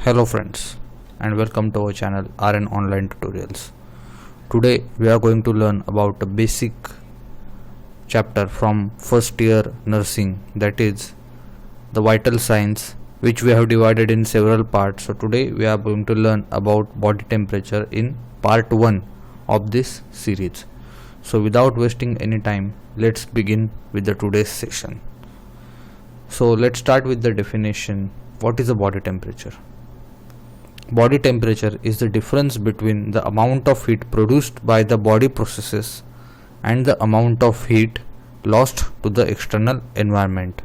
Hello friends and welcome to our channel RN Online Tutorials. Today we are going to learn about a basic chapter from first year nursing, that is the vital signs, which we have divided in several parts. So today we are going to learn about body temperature in part 1 of this series. So without wasting any time, let's begin with the today's session. So let's start with the definition. What is a body temperature? Body temperature is the difference between the amount of heat produced by the body processes and the amount of heat lost to the external environment.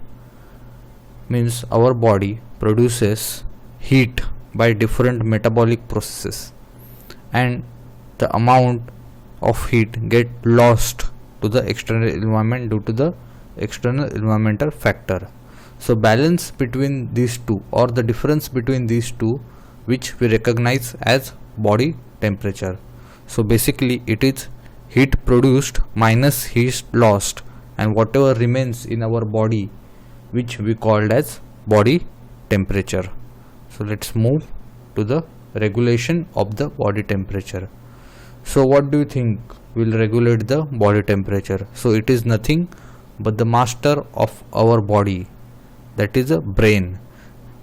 Means our body produces heat by different metabolic processes, and the amount of heat get lost to the external environment due to the external environmental factor. So balance between these two, or the difference between these two, which we recognize as body temperature. So basically it is heat produced minus heat lost, and whatever remains in our body, which we called as body temperature. So let's move to the regulation of the body temperature. So what do you think will regulate the body temperature? So it is nothing but the master of our body, that is a brain.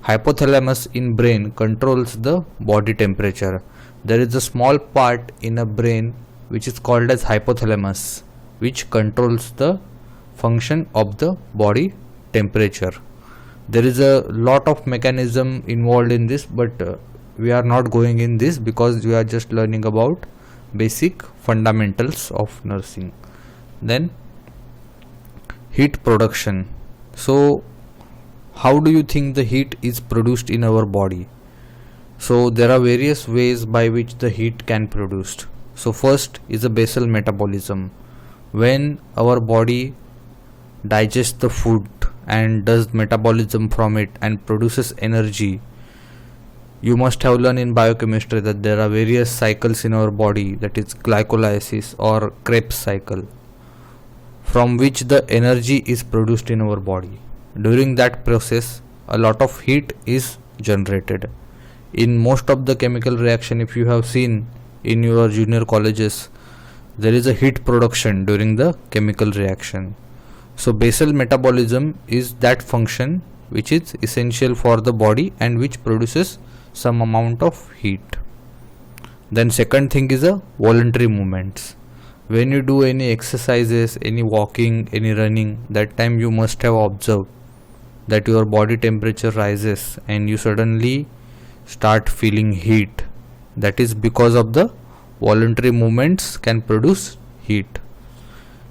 Hypothalamus in brain controls the body temperature. There is a small part in a brain which is called as hypothalamus, which controls the function of the body temperature. There is a lot of mechanism involved in this, but we are not going in this because we are just learning about basic fundamentals of nursing. Then heat production. So how do you think the heat is produced in our body? So there are various ways by which the heat can produced. So first is a basal metabolism. When our body digests the food and does metabolism from it and produces energy, you must have learned in biochemistry that there are various cycles in our body, that is glycolysis or Krebs cycle, from which the energy is produced in our body. During that process, a lot of heat is generated. In most of the chemical reaction, if you have seen in your junior colleges, there is a heat production during the chemical reaction. So basal metabolism is that function which is essential for the body and which produces some amount of heat. Then second thing is a voluntary movements. When you do any exercises, any walking, any running, that time you must have observed that your body temperature rises and you suddenly start feeling heat. That is because of the voluntary movements can produce heat.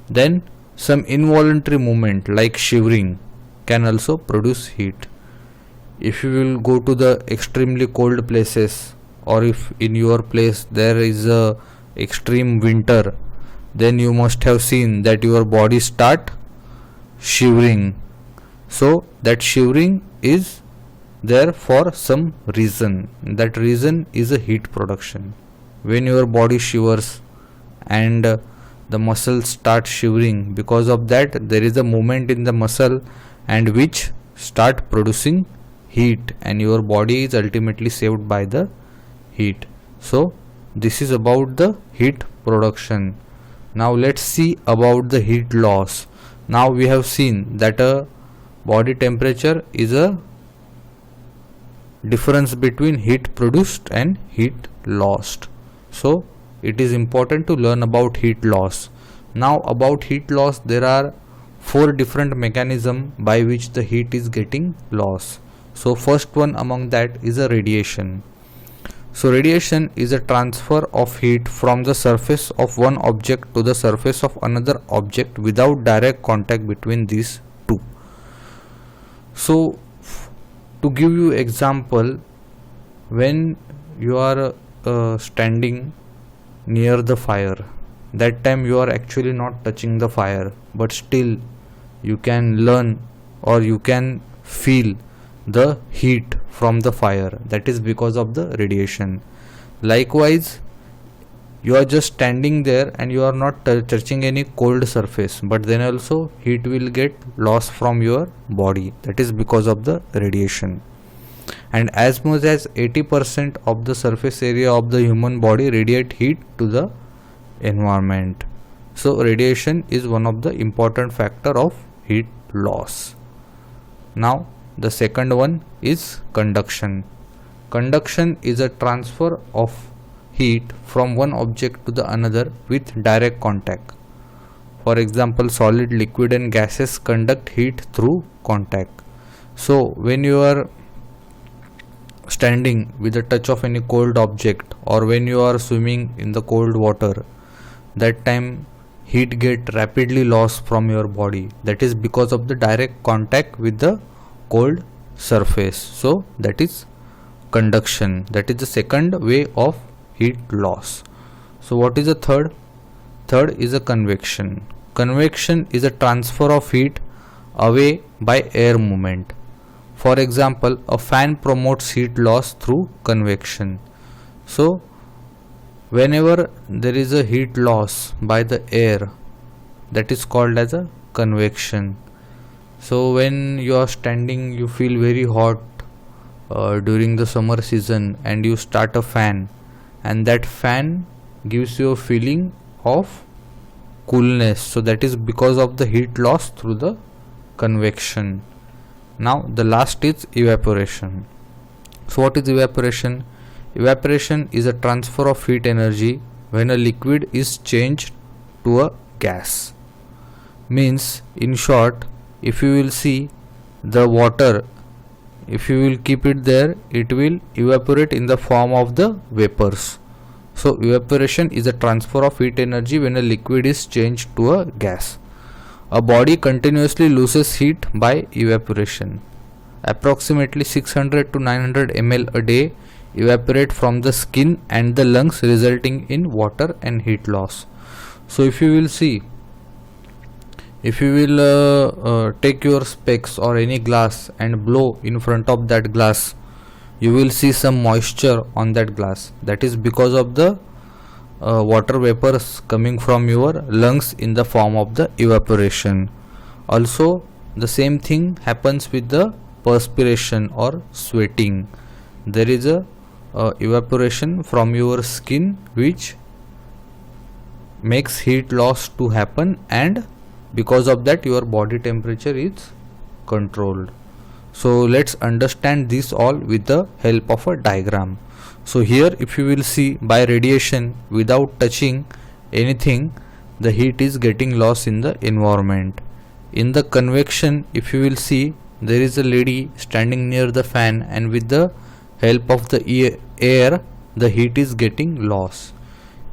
Then some involuntary movement like shivering can also produce heat. If you will go to the extremely cold places, or if in your place there is a extreme winter, then you must have seen that your body start shivering. So that shivering is there for some reason. That reason is a heat production. When your body shivers and the muscles start shivering, because of that there is a movement in the muscle and which start producing heat, and your body is ultimately saved by the heat. So this is about the heat production. Now let's see about the heat loss. Now we have seen that a body temperature is a difference between heat produced and heat lost. So it is important to learn about heat loss. Now about heat loss, there are 4 different mechanisms by which the heat is getting lost. So first one among that is a radiation. So radiation is a transfer of heat from the surface of one object to the surface of another object without direct contact between these two. So to give you example, when you are standing near the fire, that time you are actually not touching the fire, but still you can learn or you can feel the heat from the fire. That is because of the radiation. Likewise, you are just standing there and you are not touching any cold surface, but then also heat will get lost from your body. That is because of the radiation. and as much as 80% of the surface area of the human body radiate heat to the environment. So radiation is one of the important factor of heat loss. Now the second one is conduction. Conduction is a transfer of heat from one object to the another with direct contact. For example, solid, liquid and gases conduct heat through contact. So when you are standing with the touch of any cold object, or when you are swimming in the cold water, that time heat get rapidly lost from your body. That is because of the direct contact with the cold surface. So that is conduction. That is the second way of heat loss. So what is the third? Third is a convection. Convection is a transfer of heat away by air movement. For example, a fan promotes heat loss through convection. So whenever there is a heat loss by the air, that is called as a convection. So when you are standing, you feel very hot during the summer season, and you start a fan, and that fan gives you a feeling of coolness. So that is because of the heat loss through the convection. Now the last is evaporation. So what is evaporation? Evaporation is a transfer of heat energy when a liquid is changed to a gas. Means, in short, if you will see the water, if you will keep it there, it will evaporate in the form of the vapors. So evaporation is a transfer of heat energy when a liquid is changed to a gas. A body continuously loses heat by evaporation. Approximately 600 to 900 ml a day evaporate from the skin and the lungs, resulting in water and heat loss. So if you will see, if you will take your specs or any glass and blow in front of that glass, you will see some moisture on that glass. That is because of the water vapors coming from your lungs in the form of the evaporation. Also the same thing happens with the perspiration or sweating. There is a evaporation from your skin which makes heat loss to happen, and because of that your body temperature is controlled. So let's understand this all with the help of a diagram. So here, if you will see, by radiation, without touching anything, the heat is getting lost in the environment. In the convection, if you will see, there is a lady standing near the fan, and with the help of the air, the heat is getting lost.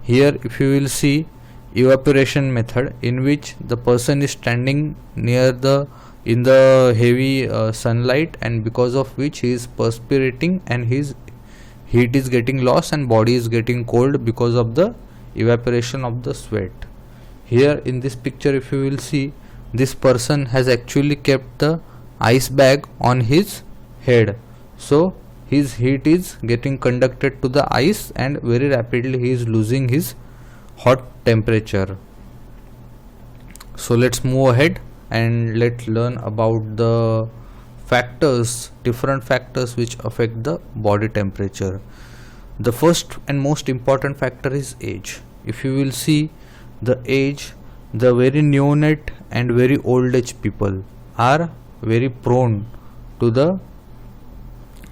Here, if you will see, evaporation method, in which the person is standing near in the heavy sunlight, and because of which he is perspirating and his heat is getting lost and body is getting cold because of the evaporation of the sweat. Here in this picture, if you will see, this person has actually kept the ice bag on his head. So his heat is getting conducted to the ice, and very rapidly he is losing his hot temperature. So let's move ahead and let's learn about the factors, different factors which affect the body temperature. The first and most important factor is age. If you will see the age, the very neonate and very old age people are very prone to the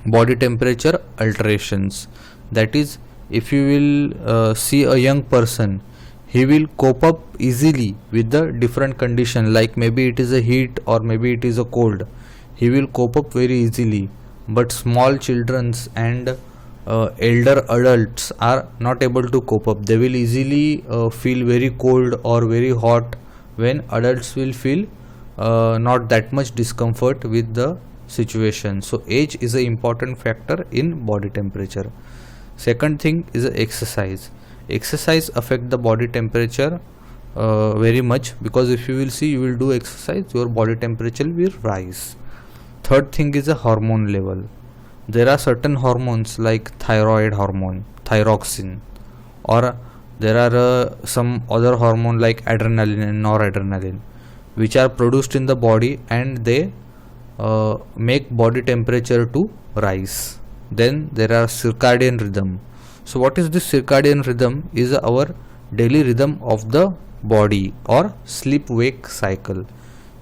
body temperature alterations. That is, if you will see a young person, he will cope up easily with the different condition, like maybe it is a heat or maybe it is a cold. He will cope up very easily, but small childrens and elder adults are not able to cope up. They will easily feel very cold or very hot, when adults will feel not that much discomfort with the situation. So age is an important factor in body temperature. Second thing is exercise. Exercise affect the body temperature very much, because if you will see, you will do exercise, your body temperature will rise. Third thing is a hormone level. There are certain hormones like thyroid hormone, thyroxine, or there are some other hormone like adrenaline and noradrenaline, which are produced in the body, and they make body temperature to rise. Then there are circadian rhythm. So what is this circadian rhythm? Is our daily rhythm of the body or sleep wake cycle,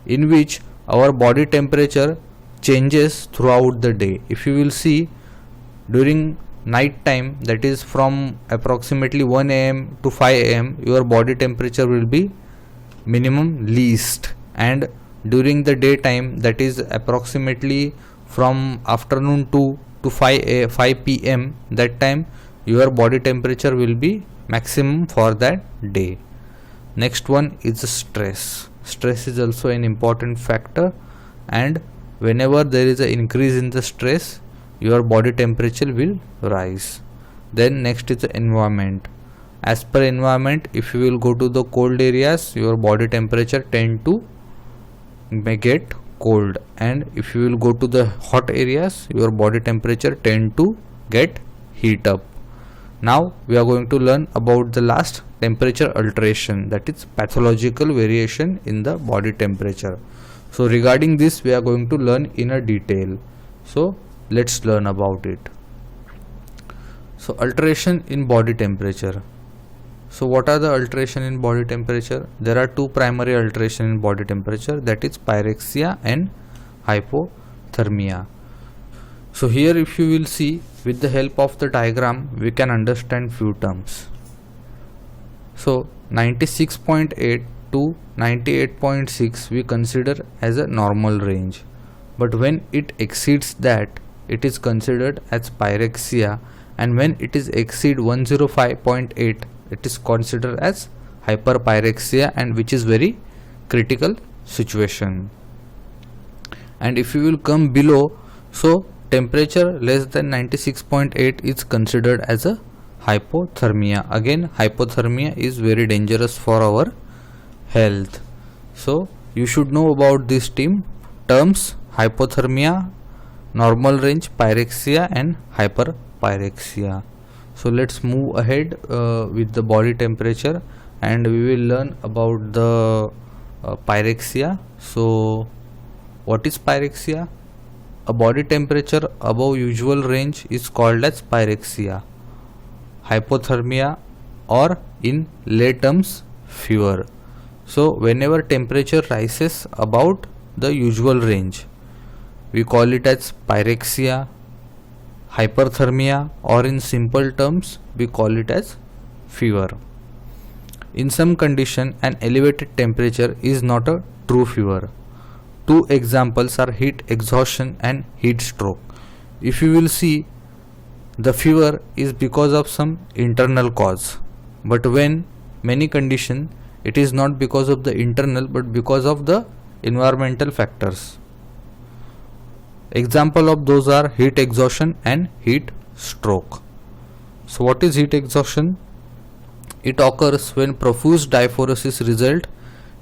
in which our body temperature changes throughout the day. If you will see, during night time, that is from approximately 1 am to 5 am, your body temperature will be minimum least, and during the daytime, that is approximately from afternoon 2 to 5 pm, that time your body temperature will be maximum for that day. Next one is stress. Stress is also an important factor, and whenever there is an increase in the stress, your body temperature will rise. Then next is the environment. As per environment, if you will go to the cold areas, your body temperature tend to may get cold, and if you will go to the hot areas, your body temperature tend to get heat up. Now we are going to learn about the last, temperature alteration, that is pathological variation in the body temperature. So regarding this we are going to learn in a detail. So let's learn about it. So alteration in body temperature. So what are the alteration in body temperature? There are two primary alteration in body temperature, that is pyrexia and hypothermia. So here if you will see, with the help of the diagram we can understand few terms. So 96.8 to 98.6 we consider as a normal range, but when it exceeds that, it is considered as pyrexia, and when it is exceed 105.8, it is considered as hyperpyrexia, and which is very critical situation. And if you will come below, so temperature less than 96.8 is considered as a hypothermia. Again, hypothermia is very dangerous for our health. So you should know about these terms: hypothermia, normal range, pyrexia and hyperpyrexia. So let's move ahead with the body temperature, and we will learn about the pyrexia. So what is pyrexia? A body temperature above usual range is called as pyrexia. Hypothermia, or in lay terms, fever. So whenever temperature rises about the usual range, we call it as pyrexia, hyperthermia, or in simple terms we call it as fever. In some condition, an elevated temperature is not a true fever. Two examples are heat exhaustion and heat stroke. If you will see, the fever is because of some internal cause, but when many condition, it is not because of the internal but because of the environmental factors. Example of those are heat exhaustion and heat stroke. So what is heat exhaustion? It occurs when profuse diaphoresis result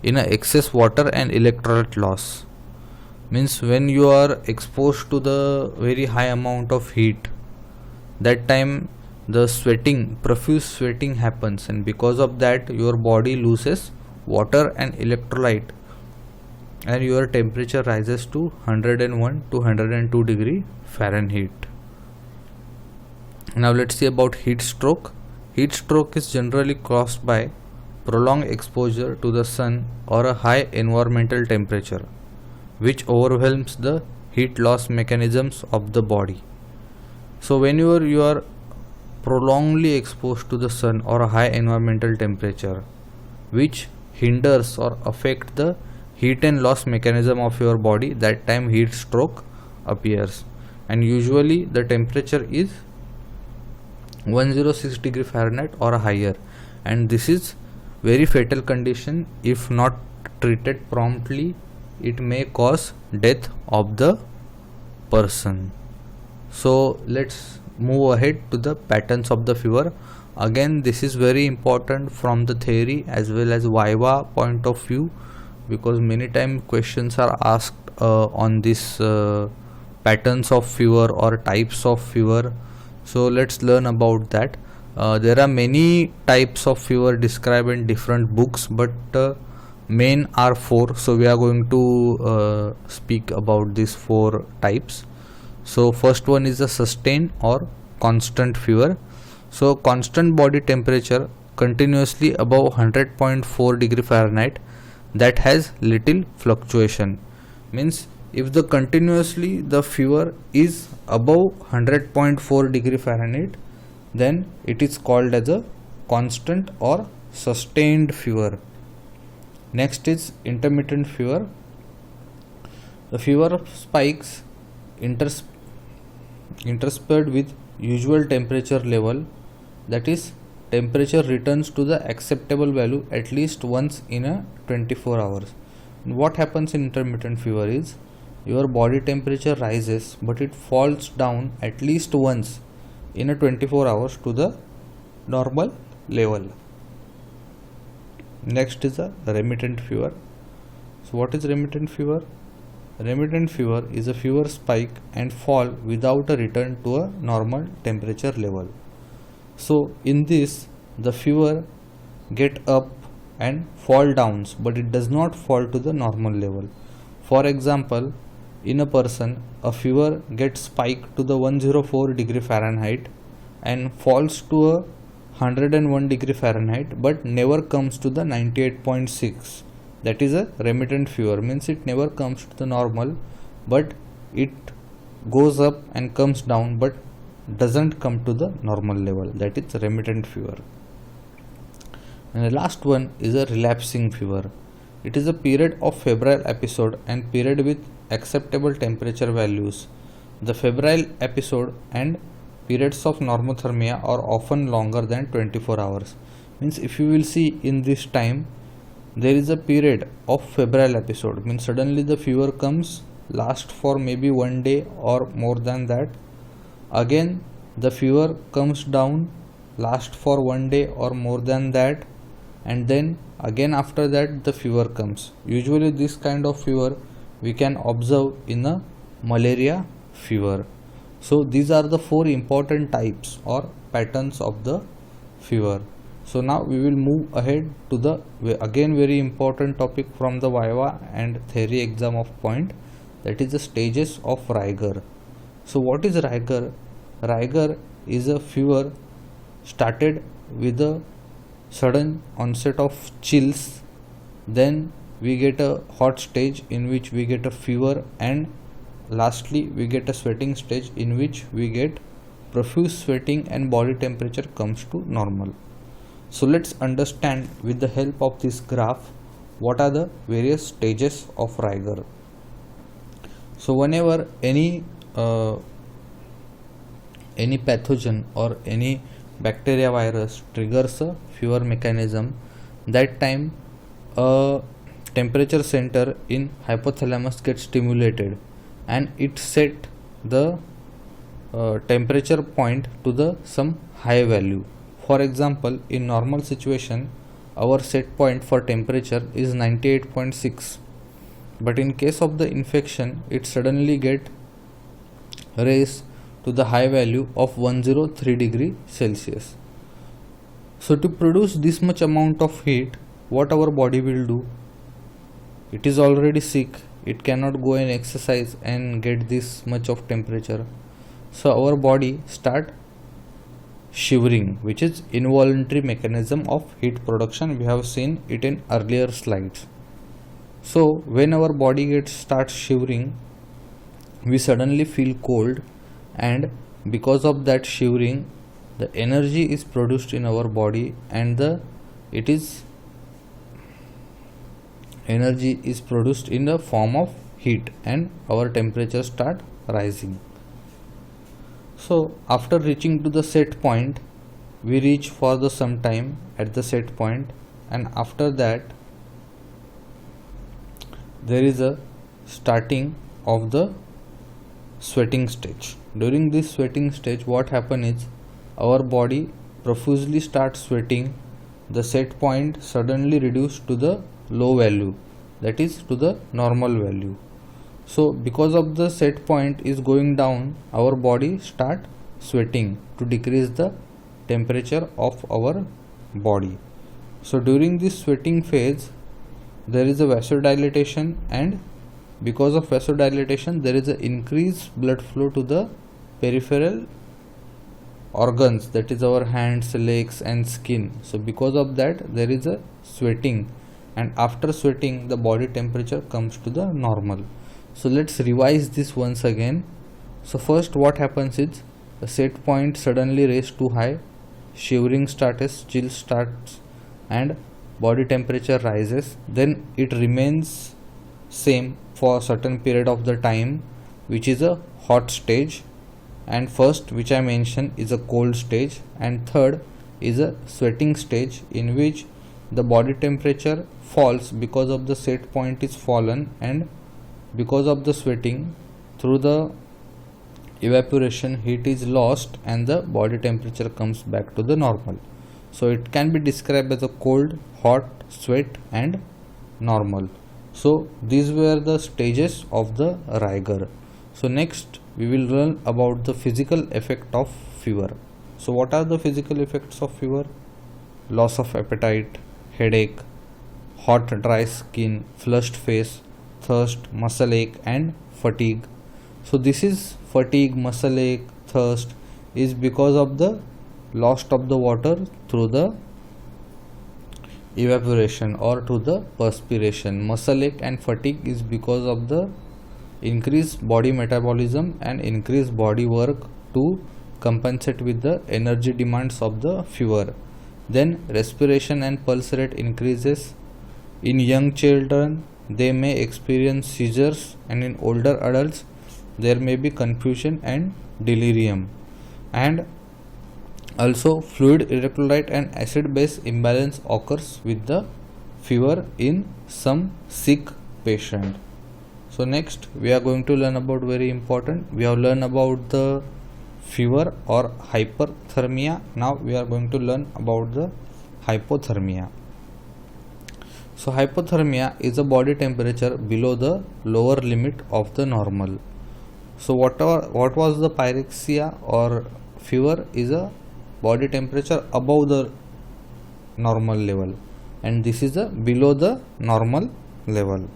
in a excess water and electrolyte loss. Means when you are exposed to the very high amount of heat, that time the sweating, profuse sweating happens, and because of that your body loses water and electrolyte, and your temperature rises to 101 to 102 degree Fahrenheit. Now let's see about heat stroke. Heat stroke is generally caused by prolonged exposure to the sun or a high environmental temperature, which overwhelms the heat loss mechanisms of the body. So whenever you are prolongedly exposed to the sun or a high environmental temperature, which hinders or affect the heat and loss mechanism of your body, that time heat stroke appears, and usually the temperature is 106 degree Fahrenheit or higher, and this is very fatal condition. If not treated promptly, it may cause death of the person. So let's move ahead to the patterns of the fever. Again, this is very important from the theory as well as viva point of view, because many times questions are asked on this patterns of fever or types of fever. So let's learn about that. There are many types of fever described in different books, but main are 4. So we are going to speak about these 4 types. So first one is a sustained or constant fever. So constant body temperature continuously above 100.4 degree Fahrenheit that has little fluctuation. Means if the continuously the fever is above 100.4 degree Fahrenheit, then it is called as a constant or sustained fever. Next is intermittent fever. The fever spikes interspersed with usual temperature level, that is temperature returns to the acceptable value at least once in a 24 hours. What happens in intermittent fever is your body temperature rises but it falls down at least once in a 24 hours to the normal level. Next is a remittent fever. So what is remittent fever? Remittent fever is a fever spike and fall without a return to a normal temperature level. So in this the fever get up and fall downs, but it does not fall to the normal level. For example, in a person a fever gets spiked to the 104 degree Fahrenheit and falls to a 101 degree Fahrenheit but never comes to the 98.6. That is a remittent fever, means it never comes to the normal but it goes up and comes down but doesn't come to the normal level. That is remittent fever. And the last one is a relapsing fever. It is a period of febrile episode and period with acceptable temperature values. The febrile episode and periods of normothermia are often longer than 24 hours. Means if you will see in this time, there is a period of febrile episode, means suddenly the fever comes, lasts for maybe 1 day or more than that. Again the fever comes down, lasts for 1 day or more than that, and then again after that the fever comes. Usually this kind of fever we can observe in a malaria fever. So these are the 4 important types or patterns of the fever. So now we will move ahead to the again very important topic from the Viva and theory exam of point, that is the stages of rigor. So what is rigor? Rigor is a fever started with a sudden onset of chills, then we get a hot stage in which we get a fever, and lastly we get a sweating stage in which we get profuse sweating and body temperature comes to normal. So let's understand with the help of this graph what are the various stages of rigor. So whenever any pathogen or any bacteria virus triggers a fever mechanism, that time a temperature center in hypothalamus gets stimulated and it set the temperature point to the some high value. For example, in normal situation our set point for temperature is 98.6, but in case of the infection it suddenly get raised to the high value of 103 degree Celsius. So to produce this much amount of heat, what our body will do? It is already sick, it cannot go and exercise and get this much of temperature. So our body start shivering, which is involuntary mechanism of heat production. We have seen it in earlier slides. So when our body starts shivering, we suddenly feel cold, and because of that shivering the energy is produced in our body and energy is produced in the form of heat and our temperature start rising. So after reaching to the set point, we reach for the some time at the set point, and after that there is a starting of the sweating stage. During this sweating stage what happen is our body profusely starts sweating, the set point suddenly reduced to the low value, that is to the normal value. So because of the set point is going down, our body start sweating to decrease the temperature of our body. So during this sweating phase there is a vasodilatation and because of vasodilatation there is an increased blood flow to the peripheral organs, that is our hands, legs and skin. So because of that there is a sweating, and after sweating the body temperature comes to the normal. So let's revise this once again. So first what happens is the set point suddenly raised too high, shivering starts, chill starts and body temperature rises. Then it remains same for a certain period of the time, which is a hot stage, and first, which I mentioned, is a cold stage, and third is a sweating stage, in which the body temperature falls because of the set point is fallen, and because of the sweating through the evaporation heat is lost and the body temperature comes back to the normal. So it can be described as a cold, hot, sweat and normal. So these were the stages of the rigor. So next we will learn about the physical effect of fever. So what are the physical effects of fever? Loss of appetite, headache, hot dry skin, flushed face, thirst, muscle ache and fatigue. So this is fatigue, muscle ache, thirst is because of the loss of the water through the evaporation or to the perspiration. Muscle ache and fatigue is because of the increased body metabolism and increased body work to compensate with the energy demands of the fever. Then respiration and pulse rate increases. In young children they may experience seizures, and in older adults there may be confusion and delirium. And also fluid electrolyte and acid base imbalance occurs with the fever in some sick patient. So next we are going to learn about very important, we have learned about the fever or hyperthermia. Now we are going to learn about the hypothermia. So hypothermia is a body temperature below the lower limit of the normal. So what was the pyrexia or fever is a body temperature above the normal level, and this is a below the normal level.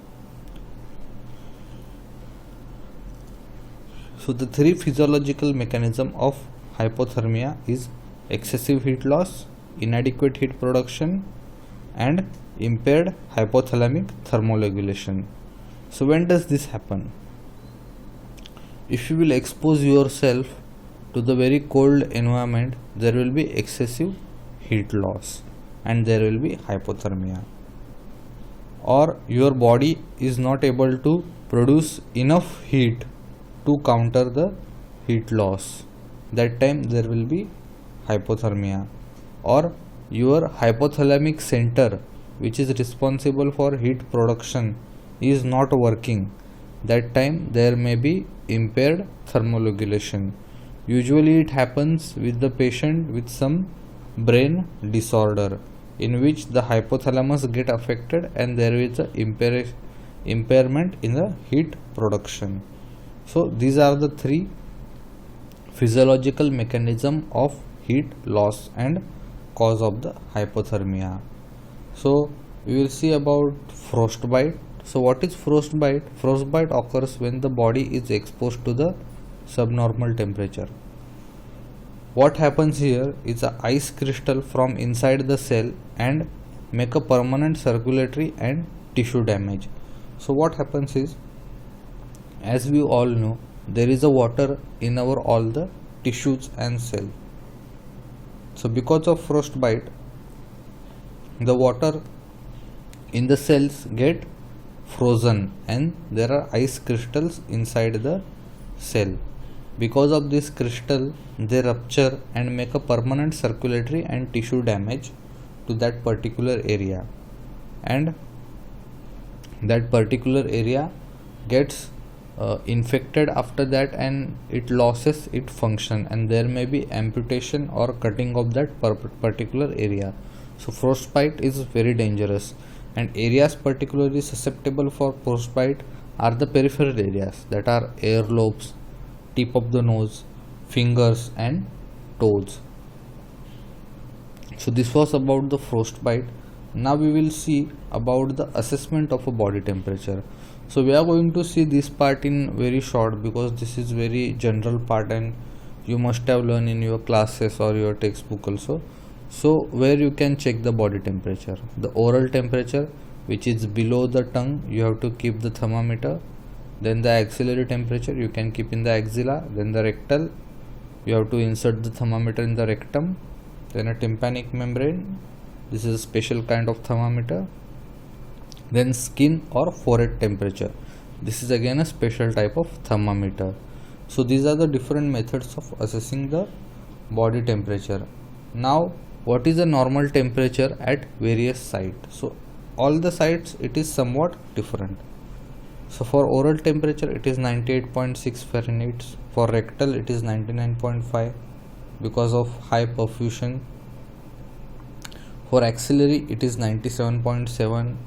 So the three physiological mechanism of hypothermia is excessive heat loss, inadequate heat production and impaired hypothalamic thermoregulation. So when does this happen? If you will expose yourself to the very cold environment, there will be excessive heat loss and there will be hypothermia, or your body is not able to produce enough heat to counter the heat loss. That time there will be hypothermia, or your hypothalamic center, which is responsible for heat production, is not working. That time there may be impaired thermoregulation. Usually it happens with the patient with some brain disorder, in which the hypothalamus get affected and there is a impairment in the heat production. So these are the three physiological mechanism of heat loss and cause of the hypothermia. So we will see about frostbite. So what is frostbite? Frostbite occurs when the body is exposed to the subnormal temperature. What happens here is a ice crystal from inside the cell and make a permanent circulatory and tissue damage. So what happens is, as we all know, there is a water in our all the tissues and cell. So because of frostbite, the water in the cells get frozen and there are ice crystals inside the cell. Because of this crystal, they rupture and make a permanent circulatory and tissue damage to that particular area, and that particular area gets infected after that and it loses its function, and there may be amputation or cutting of that particular area. So frostbite is very dangerous, and areas particularly susceptible for frostbite are the peripheral areas, that are earlobes, tip of the nose, fingers and toes. So this was about the frostbite. Now we will see about the assessment of a body temperature. So we are going to see this part in very short because this is very general part and you must have learned in your classes or your textbook also. So where you can check the body temperature, the oral temperature, which is below the tongue, you have to keep the thermometer. Then the axillary temperature you can keep in the axilla. Then the rectal, you have to insert the thermometer in the rectum. Then a tympanic membrane, this is a special kind of thermometer. Then skin or forehead temperature, this is again a special type of thermometer. So these are the different methods of assessing the body temperature. Now what is the normal temperature at various sites? So all the sites it is somewhat different. So for oral temperature it is 98.6 Fahrenheit. For rectal it is 99.5 because of high perfusion. For axillary it is 97.7.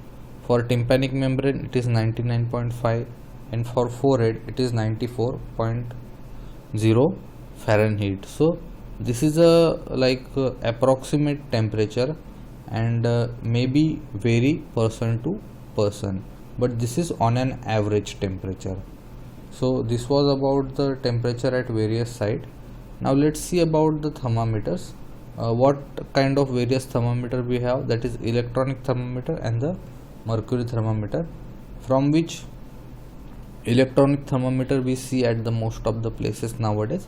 For tympanic membrane it is 99.5, and for forehead it is 94.0 Fahrenheit. So this is a approximate temperature and maybe vary person to person, but this is on an average temperature. So this was about the temperature at various sites. Now let's see about the thermometers. What kind of various thermometer we have, that is electronic thermometer and the mercury thermometer, from which electronic thermometer we see at the most of the places nowadays,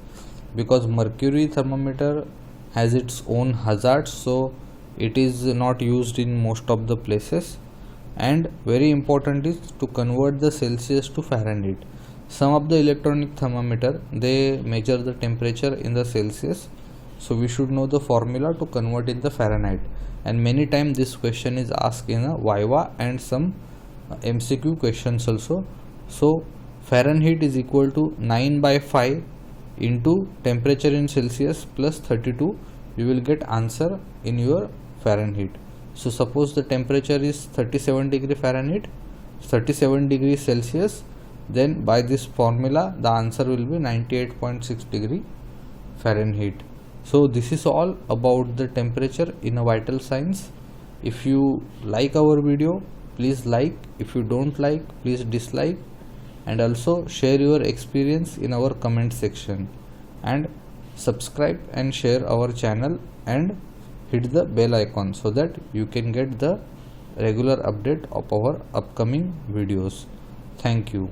because mercury thermometer has its own hazards, so it is not used in most of the places. And very important is to convert the Celsius to Fahrenheit. Some of the electronic thermometer they measure the temperature in the Celsius, so we should know the formula to convert in the Fahrenheit. And many times this question is asked in a Viva and some MCQ questions also. So Fahrenheit is equal to 9/5 into temperature in Celsius plus 32. You will get answer in your Fahrenheit. So suppose the temperature is 37 degree Fahrenheit, 37 degrees Celsius, then by this formula the answer will be 98.6 degree Fahrenheit. So this is all about the temperature in a vital signs. If you like our video, please like. If you don't like, please dislike, and also share your experience in our comment section, and subscribe and share our channel and hit the bell icon so that you can get the regular update of our upcoming videos. Thank you.